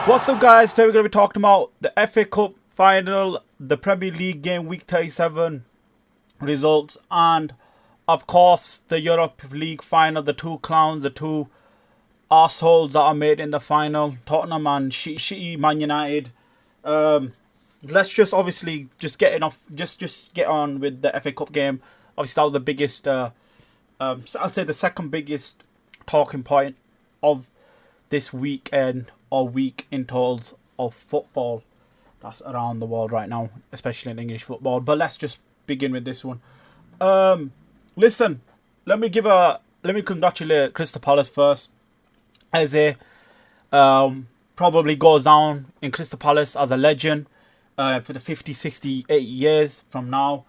What's up, guys? Today we're going to be talking about the FA Cup Final, the Premier League game week 37 results, and of course the Europa League Final, the two clowns, the two arseholes that are made in the final, Tottenham and shitty Man United. Let's just obviously just get on with the FA Cup game. Obviously that was the biggest, I'll say the second biggest talking point of this weekend or week in totals of football that's around the world right now, especially in English football. But let's just begin with this one. Listen, let me congratulate Crystal Palace first, as a probably goes down in Crystal Palace as a legend for the 50, 60, 80 years from now.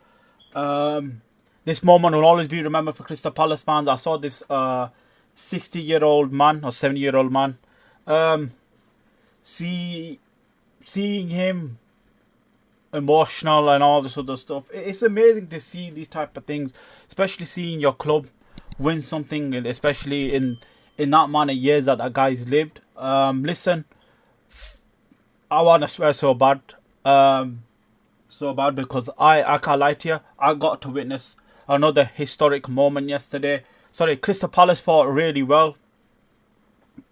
This moment will always be remembered for Crystal Palace fans. I saw this 60-year-old man or 70-year-old man. Seeing him emotional and all this other stuff, it's amazing to see these type of things, especially seeing your club win something, and especially in that amount of years that guy's lived. Listen, I want to swear so bad because I can't lie to you, I got to witness another historic moment yesterday. Crystal Palace fought really well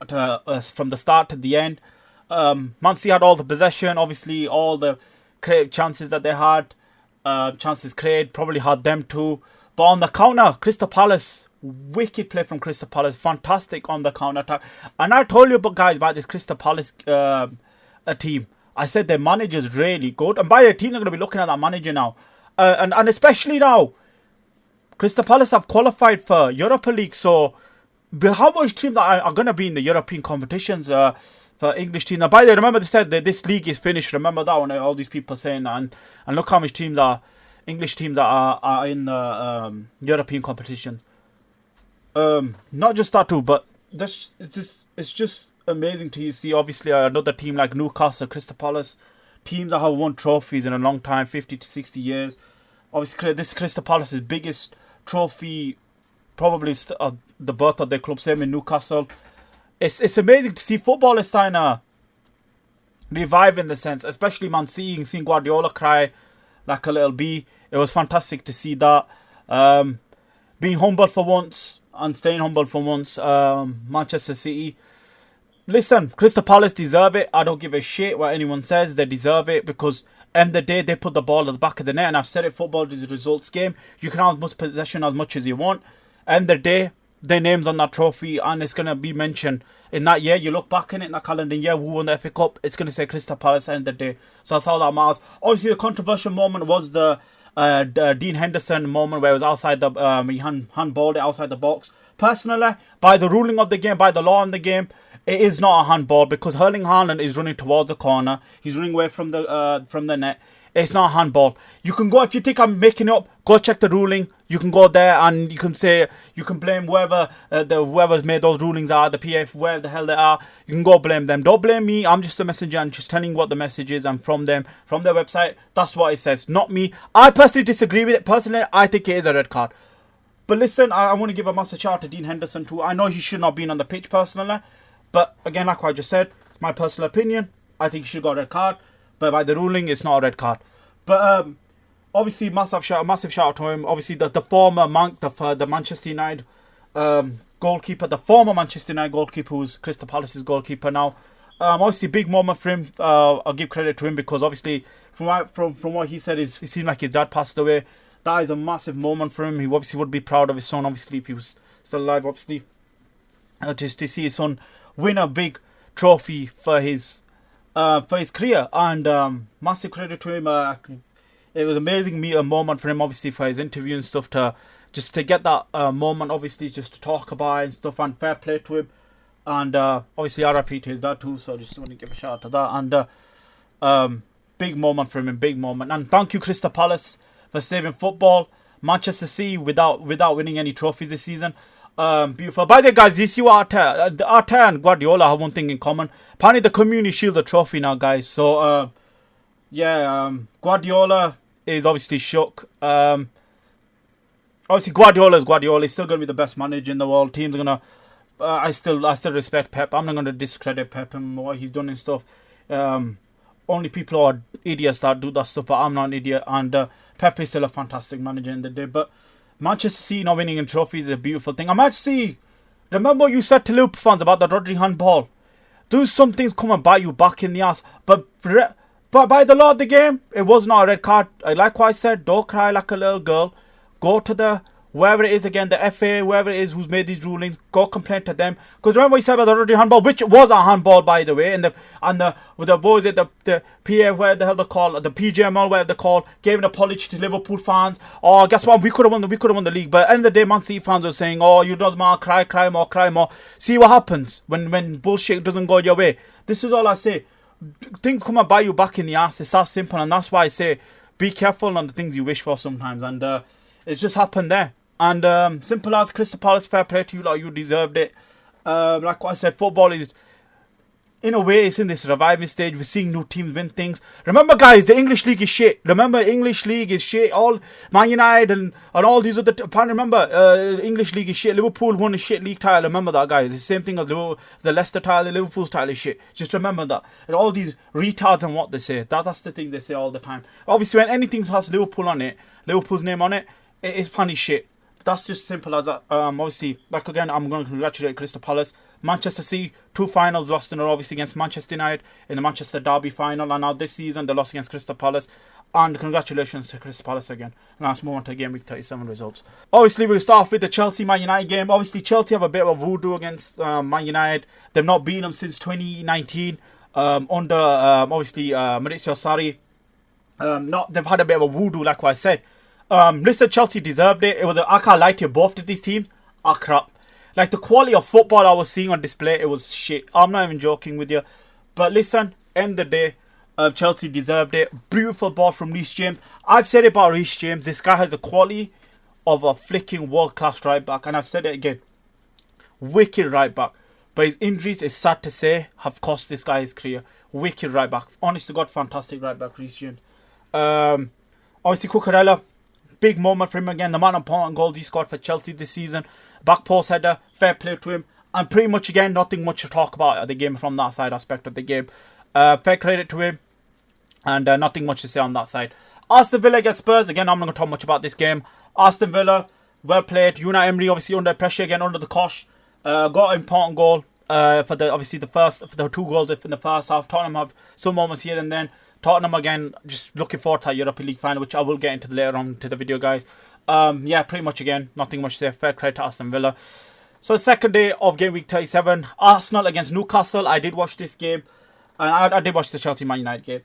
from the start to the end. Man City had all the possession, obviously all the creative chances that they had, chances created, probably had them too. But on the counter, Crystal Palace, wicked play from Crystal Palace, fantastic on the counter attack. And I told you about this Crystal Palace team. I said their manager's really good, and by the teams are going to be looking at that manager now, and especially now, Crystal Palace have qualified for Europa League. So how much teams are going to be in the European competitions for English teams? Now, by the way, remember they said that this league is finished. Remember that when all these people saying that, and look how much teams English teams are in the European competitions. Not just that too, but it's just amazing to see. Obviously, another team like Newcastle, Crystal Palace, teams that have won trophies in a long time, 50 to 60 years. Obviously, this Crystal Palace's biggest trophy, probably the birth of their club, same in Newcastle. It's amazing to see football is starting to revive in the sense, especially man, seeing Guardiola cry like a little bee. It was fantastic to see that. Being humble for once and staying humble for once. Manchester City. Listen, Crystal Palace deserve it. I don't give a shit what anyone says. They deserve it because end of the day they put the ball at the back of the net. And I've said it, football is a results game. You can have as much possession as much as you want. End of the day, their name's on that trophy and it's going to be mentioned in that year. You look back in that calendar year, who won the FA Cup, it's going to say Crystal Palace end of the day. So that's how that matters. Obviously, the controversial moment was the Dean Henderson moment where it was outside he handballed it outside the box. Personally, by the ruling of the game, by the law in the game, it is not a handball because Erling Haaland is running towards the corner. He's running away from the net. It's not a handball. You can go, if you think I'm making it up, go check the ruling. You can go there and you can blame whoever's made those rulings are, the PF, wherever the hell they are. You can go blame them. Don't blame me. I'm just a messenger and just telling you what the message is, and from their website, that's what it says, not me. I personally disagree with it. Personally, I think it is a red card. But listen, I want to give a massive shout out to Dean Henderson too. I know he should not have been on the pitch personally, but again, like I just said, it's my personal opinion. I think he should got a red card, but by the ruling, it's not a red card. But obviously, massive shout out to him. Obviously, the former the Manchester United goalkeeper, the former Manchester United goalkeeper, who's Crystal Palace's goalkeeper now. Obviously, big moment for him. I'll give credit to him because obviously, from what he said, it seemed like his dad passed away. That is a massive moment for him. He obviously would be proud of his son, obviously, if he was still alive, obviously. Just to see his son win a big trophy for his career, and massive credit to him. It was amazing moment for him, obviously, for his interview and stuff, to get that moment, obviously, just to talk about and stuff, and fair play to him. And obviously RIP to his dad too, so I just want to give a shout out to that. And big moment for him, big moment. And thank you, Crystal Palace, for saving football. Manchester City without winning any trophies this season. Beautiful. By the way, guys, you see what Arteta and Guardiola have one thing in common. Apparently, the Community Shield a trophy now, guys. So, Guardiola is obviously shook. Obviously, Guardiola is Guardiola. He's still going to be the best manager in the world. Teams are going to I still respect Pep. I'm not going to discredit Pep and what he's done and stuff. Only people are idiots that do that stuff, but I'm not an idiot. And Pep is still a fantastic manager in the day. But Manchester City not winning in trophies is a beautiful thing. Remember what you said to Liverpool fans about the Rodri handball? Do some things come and bite you back in the ass. But by the law of the game, it was not a red card. Like what I said, don't cry like a little girl. Go to the wherever it is again, the FA, whoever it is who's made these rulings, go complain to them. Because remember what you said about the Rodri handball, which was a handball by the way, with the boys at the PA, where the hell they call the PGML, where they call, gave an apology to Liverpool fans. Oh, guess what? We could have won the league. But at the end of the day, Man City fans were saying, "Oh, you does man, cry more." See what happens when bullshit doesn't go your way. This is all I say. Things come and bite you back in the ass. It's that simple, and that's why I say be careful on the things you wish for sometimes. And it's just happened there. And simple as Crystal Palace, fair play to you, like you deserved it. Like what I said, football is, in a way, it's in this reviving stage. We're seeing new teams win things. Remember, guys, the English League is shit. All Man United and all these other. Remember, English League is shit. Liverpool won a shit league title. Remember that, guys. It's the same thing as the Leicester title. Liverpool's title is shit. Just remember that. And all these retards and what they say. That's the thing they say all the time. Obviously, when anything has Liverpool on it, Liverpool's name on it, it's funny shit. That's just simple as that. Obviously, like again, I'm going to congratulate Crystal Palace. Manchester City, 2 finals lost in a row, obviously against Manchester United in the Manchester Derby final, and now this season they lost against Crystal Palace. And congratulations to Crystal Palace again. And let's move on to Game Week 37 results. Obviously, we'll start off with the Chelsea-Man United game. Obviously, Chelsea have a bit of a voodoo against Man United. They've not beaten them since 2019 under Maurizio Sarri. They've had a bit of a voodoo, like what I said. Listen, Chelsea deserved it. I can't lie to you, both of these teams are crap. Like, the quality of football I was seeing on display, it was shit. I'm not even joking with you. But listen, end of the day, Chelsea deserved it. Beautiful ball from Reece James. I've said it about Reece James. This guy has the quality of a flicking world-class right back. And I've said it again. Wicked right back. But his injuries, it's sad to say, have cost this guy his career. Wicked right back. Honest to God, fantastic right back, Reece James. Obviously, Cucurella. Big moment for him again. The amount of important goals he scored for Chelsea this season. Back post header. Fair play to him. And pretty much again, nothing much to talk about at the game from that side aspect of the game. Fair credit to him. And nothing much to say on that side. Aston Villa against Spurs. Again, I'm not going to talk much about this game. Aston Villa, well played. Unai Emery obviously under pressure again, under the cosh. Got an important goal for the 2 goals in the first half. Tottenham have some moments here and then. Tottenham again, just looking forward to that Europa League final, which I will get into later on to the video, guys. Pretty much again, nothing much to say. Fair credit to Aston Villa. So, second day of Game Week 37. Arsenal against Newcastle. I did watch this game. And I did watch the Chelsea-Man United game.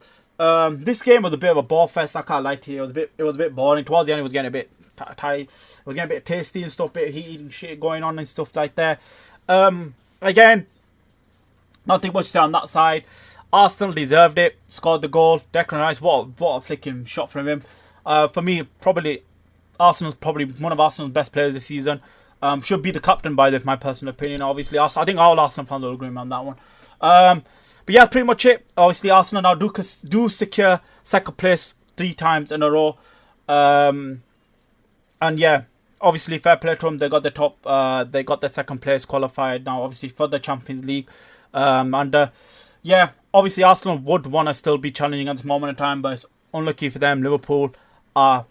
This game was a bit of a ball fest, I can't lie to you. It was a bit boring. Towards the end, it was getting a bit tight. It was getting a bit tasty and stuff, a bit of heat and shit going on and stuff like that. Again, nothing much to say on that side. Arsenal deserved it. Scored the goal. Declan Rice, what a flicking shot from him. For me, probably Arsenal's one of Arsenal's best players this season. Should be the captain, by the way, my personal opinion. Obviously, I think all Arsenal fans will agree on that one. But yeah, pretty much it. Obviously, Arsenal now do secure second place 3 times in a row. And yeah, obviously, fair play to them. They got the second place qualified now, obviously, for the Champions League. Yeah, obviously Arsenal would want to still be challenging at this moment in time, but it's unlucky for them. Liverpool are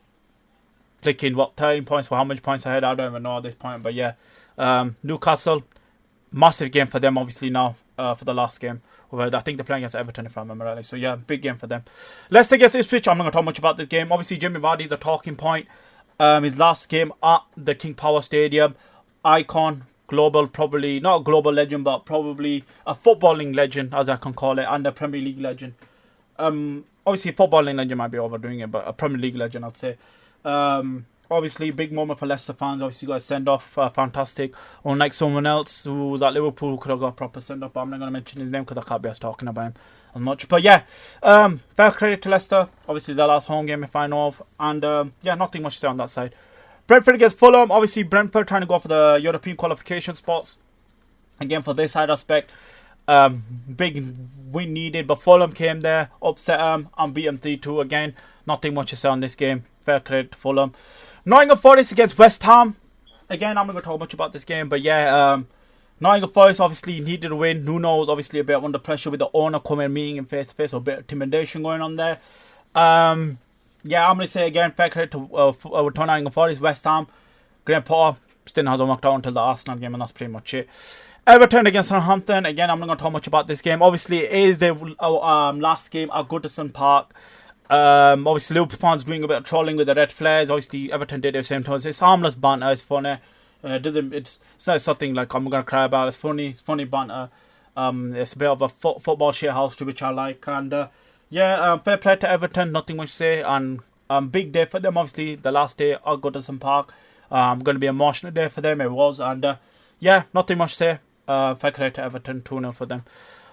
flicking 13 points, for how many points ahead, I don't even know at this point. But yeah, Newcastle, massive game for them obviously now for the last game. I think they're playing against Everton, if I remember rightly. So yeah, big game for them. Leicester against Ipswich. I'm not going to talk much about this game. Obviously Jimmy Vardy's the talking point. His last game at the King Power Stadium. Icon. Global, probably not a global legend, but probably a footballing legend, as I can call it, and a Premier League legend. Obviously, a footballing legend might be overdoing it, but a Premier League legend, I'd say. Obviously, big moment for Leicester fans. Obviously, got a send off, fantastic. Unlike someone else who was at Liverpool who could have got a proper send off, but I'm not going to mention his name because I can't be talking about him as much. But yeah, fair credit to Leicester. Obviously, their last home game, if I know of, and yeah, nothing much to say on that side. Brentford against Fulham. Obviously, Brentford trying to go for the European qualification spots. Again, for this side aspect, big win needed. But Fulham came there, upset them, and beat them 3-2 again. Nothing much to say on this game. Fair credit to Fulham. Nottingham Forest against West Ham. Again, I'm not going to talk much about this game. But yeah, Nottingham Forest obviously needed a win. Nuno's obviously a bit under pressure with the owner coming meeting him face to face, so a bit of intimidation going on there. Yeah, I'm going to say again, fair credit to Nottingham Forest, West Ham. Graham Potter still hasn't worked out until the Arsenal game, and that's pretty much it. Everton against Southampton. Again, I'm not going to talk much about this game. Obviously, it is the last game at Goodison Park. Obviously, Liverpool fans doing a bit of trolling with the red flares. Obviously, Everton did it at the same time. It's harmless banter. It's funny. It's not something like I'm going to cry about. It's funny. It's funny banter. It's a bit of a football shit house, which I like. And fair play to Everton. Nothing much to say. And big day for them. Obviously, the last day at Goodison Park. Going to be an emotional day for them. It was. And nothing much to say. Fair play to Everton. 2-0 for them.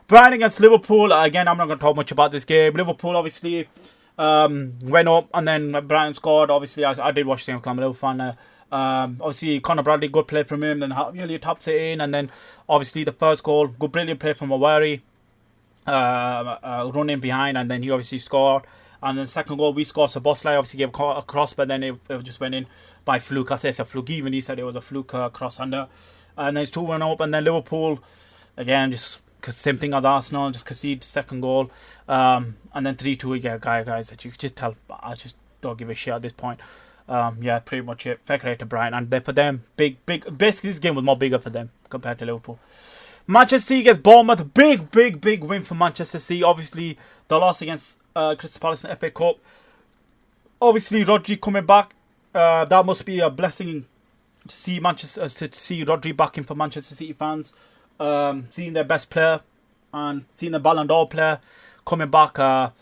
Brighton against Liverpool. Again, I'm not going to talk much about this game. Liverpool obviously went up, and then Brighton scored. Obviously, I did watch the game. I'm a Liverpool fan. Obviously, Conor Bradley, good play from him. Then Elliott taps it in, and then obviously the first goal, good brilliant play from Awari, running behind, and then he obviously scored. And then the second goal, we scored. So Bosley obviously gave a cross, but then it just went in by fluke. I say it's a fluke. Even he said it was a fluke cross under. And then it's 2-1 up, and then Liverpool, again, just same thing as Arsenal, just concede second goal. And then 3-2, yeah, guys, that you could just tell, I just don't give a shit at this point. Pretty much it. Fair credit to Brighton. And for them, big, basically this game was more bigger for them compared to Liverpool. Manchester City against Bournemouth. Big win for Manchester City. Obviously, the loss against Crystal Palace in the FA Cup. Obviously, Rodri coming back. That must be a blessing to see Rodri back in for Manchester City fans. Seeing their best player and seeing the Ballon d'Or player coming back. That'll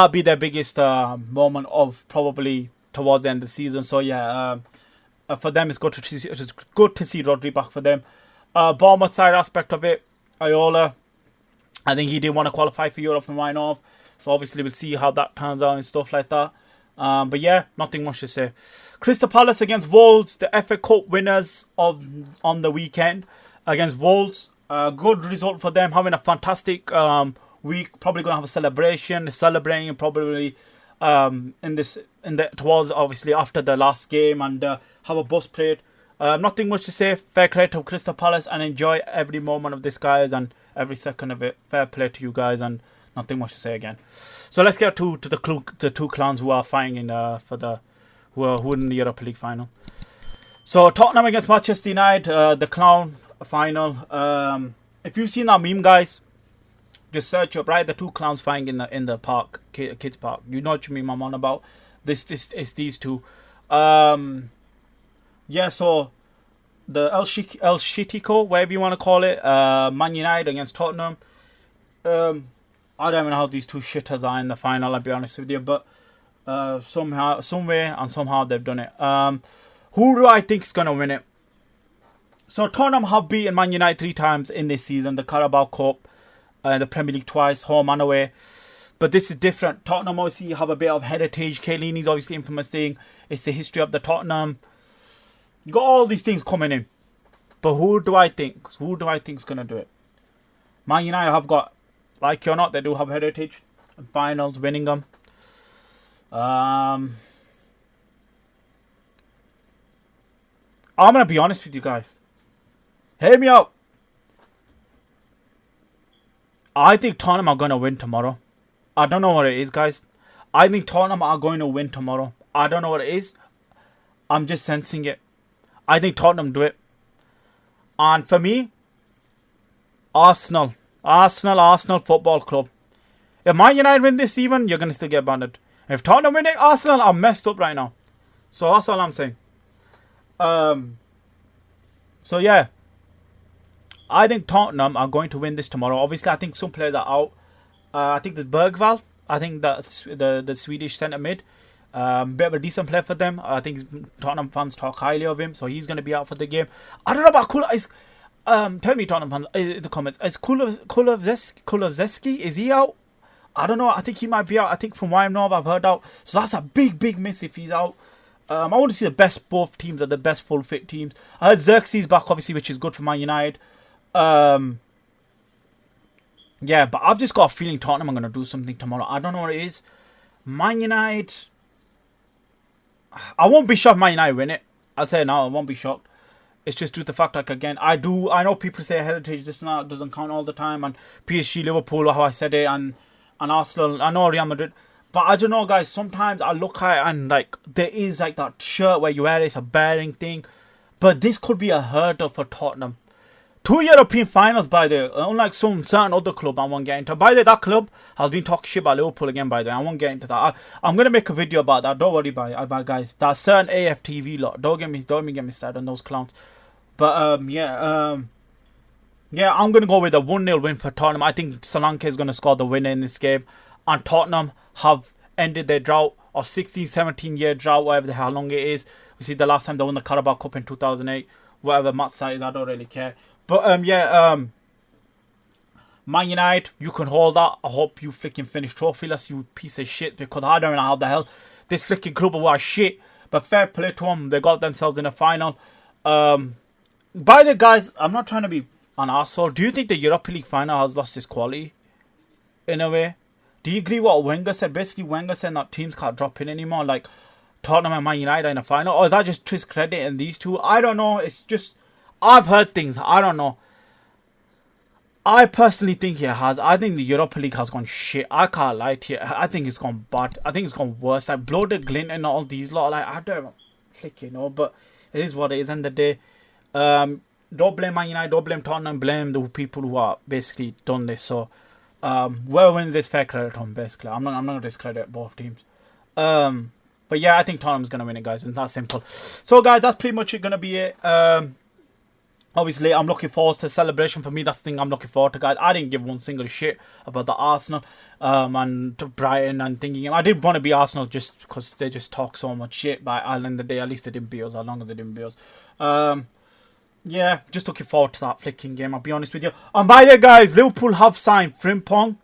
be their biggest moment of probably towards the end of the season. So for them it's good to see Rodri back for them. Bournemouth side aspect of it, Iola, I think he didn't want to qualify for Europe from right off. So obviously we'll see how that turns out and stuff like that. Nothing much to say. Crystal Palace against Wolves, the FA Cup winners on the weekend against Wolves. Good result for them, having a fantastic week. Probably gonna have a celebration, celebrating probably towards obviously after the last game, and have a bus parade. Nothing much to say. Fair credit to Crystal Palace, and enjoy every moment of this, guys, and every second of it. Fair play to you guys, and nothing much to say again. So let's get to the two clowns who are fighting who in the Europa League final. So Tottenham against Manchester United, the clown final. If you've seen that meme, guys, just search up, right? The two clowns fighting in the park, kids park. You know what meme I'm on about. This is these two. So the El Shitico, whatever you want to call it, Man United against Tottenham. I don't even know how these two shitters are in the final, I'll be honest with you, but somehow they've done it. Who do I think is going to win it? So Tottenham have beaten Man United 3 times in this season, the Carabao Cup, the Premier League twice, home and away. But this is different. Tottenham obviously have a bit of heritage. Chiellini's obviously infamous thing. It's the history of the Tottenham. You got all these things coming in. But who do I think is going to do it? Man United have got, like it or not, they do have heritage. And finals, winning them. I'm going to be honest with you guys. Hear me out. I think Tottenham are going to win tomorrow. I don't know what it is, guys. I think Tottenham are going to win tomorrow. I don't know what it is. I'm just sensing it. I think Tottenham do it. And for me, Arsenal Football Club. If Man United win this even, you're going to still get banned. If Tottenham win it, Arsenal are messed up right now. So that's all I'm saying. I think Tottenham are going to win this tomorrow. Obviously, I think some players are out. I think there's Bergvall. I think that's the Swedish centre mid. Bit of a decent player for them. I think Tottenham fans talk highly of him, so he's going to be out for the game. I don't know about tell me, Tottenham fans, in the comments. Is Kulusevski, is he out? I don't know. I think he might be out. I think from what I know, I've heard out. So that's a big miss if he's out. I want to see the best both teams are the best full fit teams. I heard Xerxes back, obviously, which is good for Man United. But I've just got a feeling Tottenham are going to do something tomorrow. I don't know what it is. Man United, I won't be shocked Man United win it. I'll say now, I won't be shocked. It's just due to the fact, like, again, I know people say heritage doesn't count all the time, and PSG, Liverpool, how I said it, and Arsenal, I know Real Madrid, but I don't know, guys, sometimes I look at it and, like, there is, like, that shirt where you wear it, it's a bearing thing, but this could be a hurdle for Tottenham. 2 European finals, by the way, unlike some certain other club I won't get into. By the way, that club has been talking shit about Liverpool again, by the way. I won't get into that. I'm going to make a video about that. Don't worry about guys. That certain AFTV lot. Don't get me started on those clowns. But, yeah, I'm going to go with a 1-0 win for Tottenham. I think Solanke is going to score the winner in this game. And Tottenham have ended their drought of 16, 17-year drought, whatever how long it is. We see the last time they won the Carabao Cup in 2008. Whatever match that is, I don't really care. But, yeah, Man United, you can hold that. I hope you flicking finish trophyless, you piece of shit, because I don't know how the hell this flicking club was shit. But fair play to them. They got themselves in a final. By the guys, I'm not trying to be an arsehole. Do you think the Europa League final has lost its quality? In a way? Do you agree with what Wenger said? Basically, Wenger said that teams can't drop in anymore. Like, Tottenham and Man United in a final. Or is that just discrediting these two? I don't know. It's just... I've heard things. I don't know. I personally think it has. I think the Europa League has gone shit. I can't lie to you. I think it's gone bad. I think it's gone worse. Like, blow the glint and all these lot. Like, I don't flick, but it is what it is. End of the day. Don't blame Man United. Don't blame Tottenham. Blame the people who are basically done this. So, whoever wins this, fair credit on, basically. I'm not going to discredit both teams. But yeah, I think Tottenham's going to win it, guys. And that's simple. So, guys, that's pretty much going to be it. Obviously, I'm looking forward to the celebration. For me, that's the thing I'm looking forward to, guys. I didn't give one single shit about the Arsenal and Brighton and thinking. I didn't want to be Arsenal just because they just talk so much shit. But at the end of the day, at least they didn't beat us. As long as they didn't beat us. Yeah, just looking forward to that flicking game, I'll be honest with you. And by the way, guys, Liverpool have signed Frimpong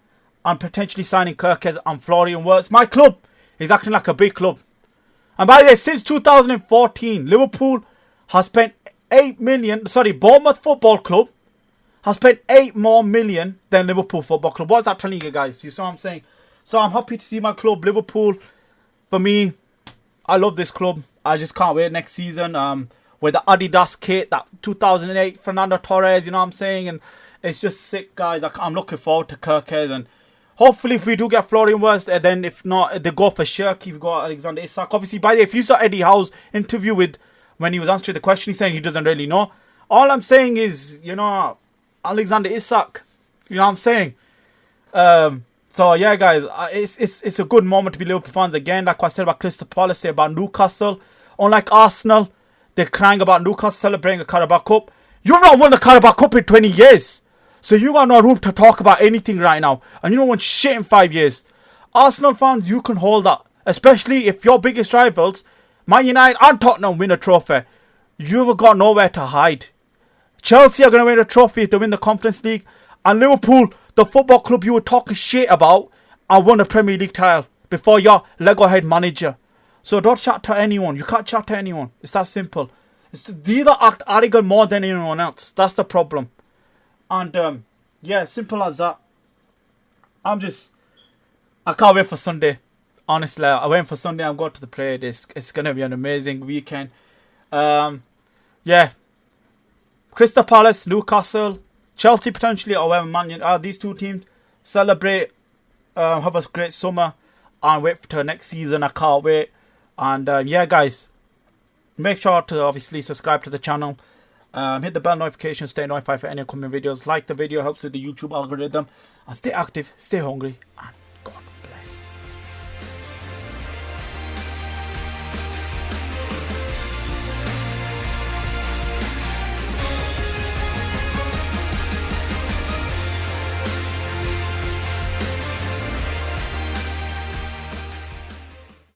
and potentially signing Kirkes and Florian Wirtz. My club is acting like a big club. And by the way, since 2014, Liverpool has spent 8 million, Bournemouth Football Club has spent 8 more million than Liverpool Football Club. What is that telling you guys? You see what I'm saying? So I'm happy to see my club, Liverpool. For me, I love this club. I just can't wait next season. With the Adidas kit, that 2008 Fernando Torres, you know what I'm saying? And it's just sick, guys. I'm looking forward to Kirkes. And hopefully if we do get Florian Wirtz, then if not, they go for Shirky. We've got Alexander Isak. Obviously, by the way, if you saw Eddie Howe's interview with... when he was answering the question, he's saying he doesn't really know. All I'm saying is, Alexander Isak. You know what I'm saying? So, yeah, guys. It's a good moment to be Liverpool fans again. Like I said about Crystal Palace, about Newcastle. Unlike Arsenal, they're crying about Newcastle celebrating a Carabao Cup. You've not won the Carabao Cup in 20 years. So you got no room to talk about anything right now. And you don't want shit in 5 years. Arsenal fans, you can hold that. Especially if your biggest rivals... Man United and Tottenham win a trophy. You've got nowhere to hide. Chelsea are going to win a trophy if they win the Conference League. And Liverpool, the football club you were talking shit about, and won a Premier League title before your Lego head manager. So don't chat to anyone. You can't chat to anyone. It's that simple. These act arrogant more than anyone else. That's the problem. And yeah, simple as that. I can't wait for Sunday. Honestly, I went for Sunday. I'm going to the parade. It's going to be an amazing weekend. Yeah. Crystal Palace, Newcastle, Chelsea potentially, or whoever Man United. These two teams celebrate. Have a great summer. And wait for next season. I can't wait. And yeah, guys. Make sure to obviously subscribe to the channel. Hit the bell notification. Stay notified for any upcoming videos. Like the video. Helps with the YouTube algorithm. And stay active. Stay hungry.